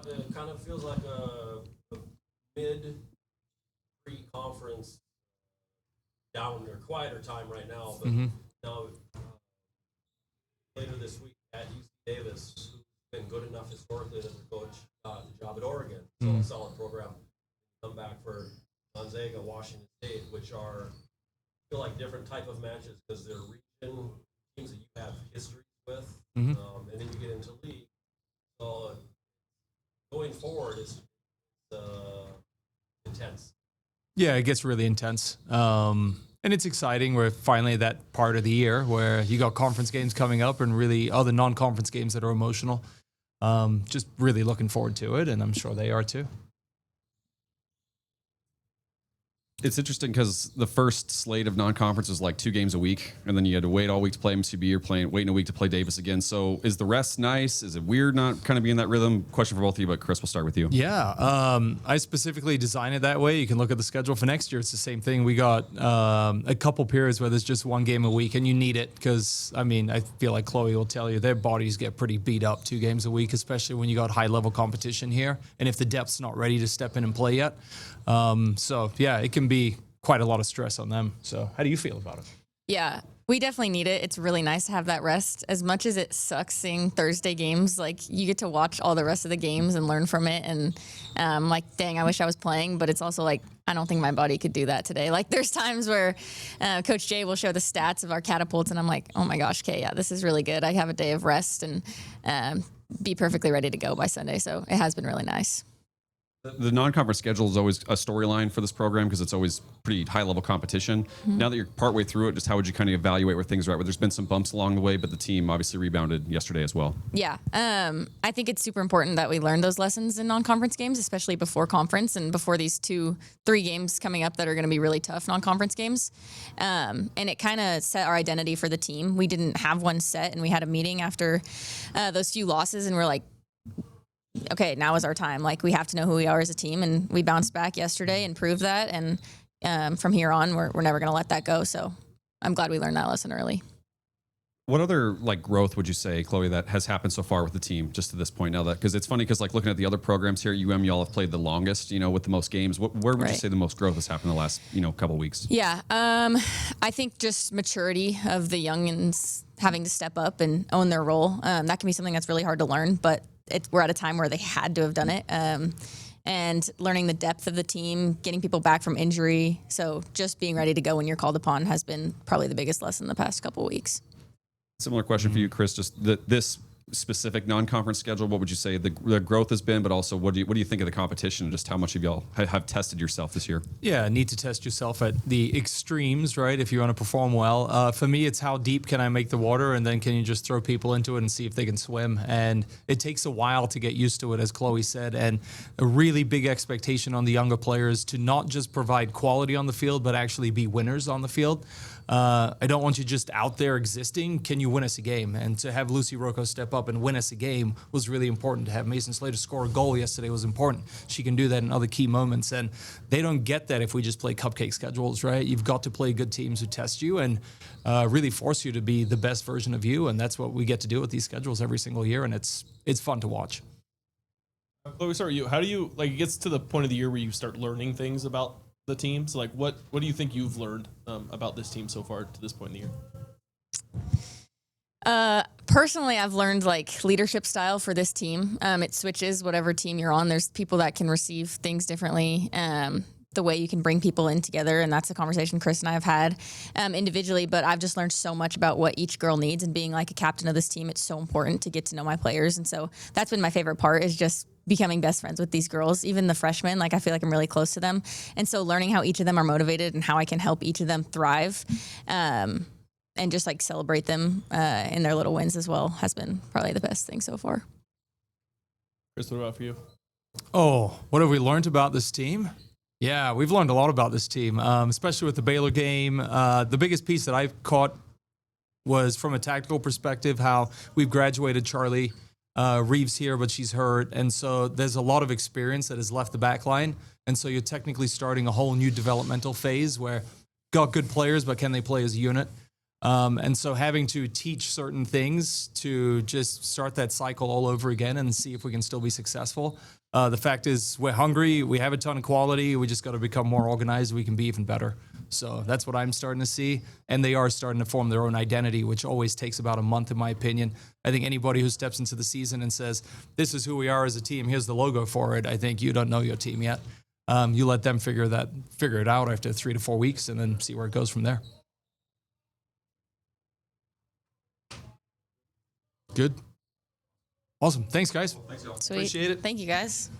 it kind of feels like a mid pre-conference down or quieter time right now. But now later this week at UC Davis, who's been good enough historically as a coach, got the job at Oregon. So a solid program. Come back for Gonzaga, Washington State, which are feel like different type of matches because they're region teams that you have history with, and then you get into league. So going forward is intense. Yeah, it gets really intense. And it's exciting. We're finally at that part of the year where you got conference games coming up and really other non-conference games that are emotional. Just really looking forward to it, and I'm sure they are too. It's interesting because the first slate of non-conference was like 2 games a week, and then you had to wait all week to play MSU. You're waiting a week to play Davis again. So is the rest nice? Is it weird not kind of being in that rhythm? Question for both of you, but Chris, we'll start with you. Yeah, I specifically designed it that way. You can look at the schedule for next year. It's the same thing. We got a couple periods where there's just 1 game a week, and you need it because, I mean, I feel like Chloe will tell you, their bodies get pretty beat up 2 games a week, especially when you got high-level competition here, and if the depth's not ready to step in and play yet. So, yeah, it can be quite a lot of stress on them. So how do you feel about it? Yeah, we definitely need it. It's really nice to have that rest. As much as it sucks seeing Thursday games, like you get to watch all the rest of the games and learn from it. And like, dang, I wish I was playing, but it's also like, I don't think my body could do that today. Like there's times where Coach Jay will show the stats of our catapults and I'm like, oh my gosh, okay, yeah, this is really good. I have a day of rest and be perfectly ready to go by Sunday. So it has been really nice. The non-conference schedule is always a storyline for this program because it's always pretty high-level competition. Now that you're partway through it, just how would you kind of evaluate where things are at? Where there's been some bumps along the way, but the team obviously rebounded yesterday as well. Yeah, I think it's super important that we learn those lessons in non-conference games, especially before conference and before these 2-3 games coming up that are going to be really tough non-conference games. And it kind of set our identity for the team. We didn't have one set, and we had a meeting after those few losses, and we're like, okay, now is our time. Like, we have to know who we are as a team, and we bounced back yesterday and proved that. And from here on, we're never going to let that go. So I'm glad we learned that lesson early. What other like growth would you say, Chloe, that has happened so far with the team just to this point now? That because it's funny because like looking at the other programs here at y'all have played the longest, with the most games. Where would you say the most growth has happened in the last couple of weeks? Yeah, I think just maturity of the youngins having to step up and own their role. That can be something that's really hard to learn, but we're at a time where they had to have done it. And learning the depth of the team, getting people back from injury. So just being ready to go when you're called upon has been probably the biggest lesson the past couple of weeks. Similar question for you, Chris. Just this specific non-conference schedule, what would you say the growth has been, but also what do you think of the competition? Just how much of y'all have tested yourself this year? Yeah, need to test yourself at the extremes, right? If you want to perform well. For me, it's how deep can I make the water, and then can you just throw people into it and see if they can swim? And it takes a while to get used to it, as Chloe said, and a really big expectation on the younger players to not just provide quality on the field, but actually be winners on the field. I don't want you just out there existing. Can you win us a game? And to have Lucy Rocco step up and win us a game was really important. To have Mason Slater score a goal yesterday was important. She can do that in other key moments. And they don't get that if we just play cupcake schedules, right? You've got to play good teams who test you and really force you to be the best version of you. And that's what we get to do with these schedules every single year. And it's fun to watch. Chloe, start with you. How do you, it gets to the point of the year where you start learning things about the team? So, what do you think you've learned about this team so far to this point in the year? Personally, I've learned leadership style for this team. It switches whatever team you're on. There's people that can receive things differently. The way you can bring people in together, and that's a conversation Chris and I have had individually, but I've just learned so much about what each girl needs, and being like a captain of this team, it's so important to get to know my players. And so that's been my favorite part, is just becoming best friends with these girls, even the freshmen. I feel like I'm really close to them. And so learning how each of them are motivated and how I can help each of them thrive and just celebrate them in their little wins as well has been probably the best thing so far. Chris, what about for you? Oh, what have we learned about this team? Yeah, we've learned a lot about this team, especially with the Baylor game. The biggest piece that I've caught was from a tactical perspective, how we've graduated Charlie Reeves here, but she's hurt. And so there's a lot of experience that has left the back line. And so you're technically starting a whole new developmental phase where got good players, but can they play as a unit? And so having to teach certain things to just start that cycle all over again and see if we can still be successful. The fact is we're hungry. We have a ton of quality. We just got to become more organized. We can be even better. So that's what I'm starting to see. And they are starting to form their own identity, which always takes about a month, in my opinion. I think anybody who steps into the season and says, this is who we are as a team, here's the logo for it, I think you don't know your team yet. You let them figure it out after 3 to 4 weeks and then see where it goes from there. Good. Awesome. Thanks, guys. Sweet. Appreciate it. Thank you, guys.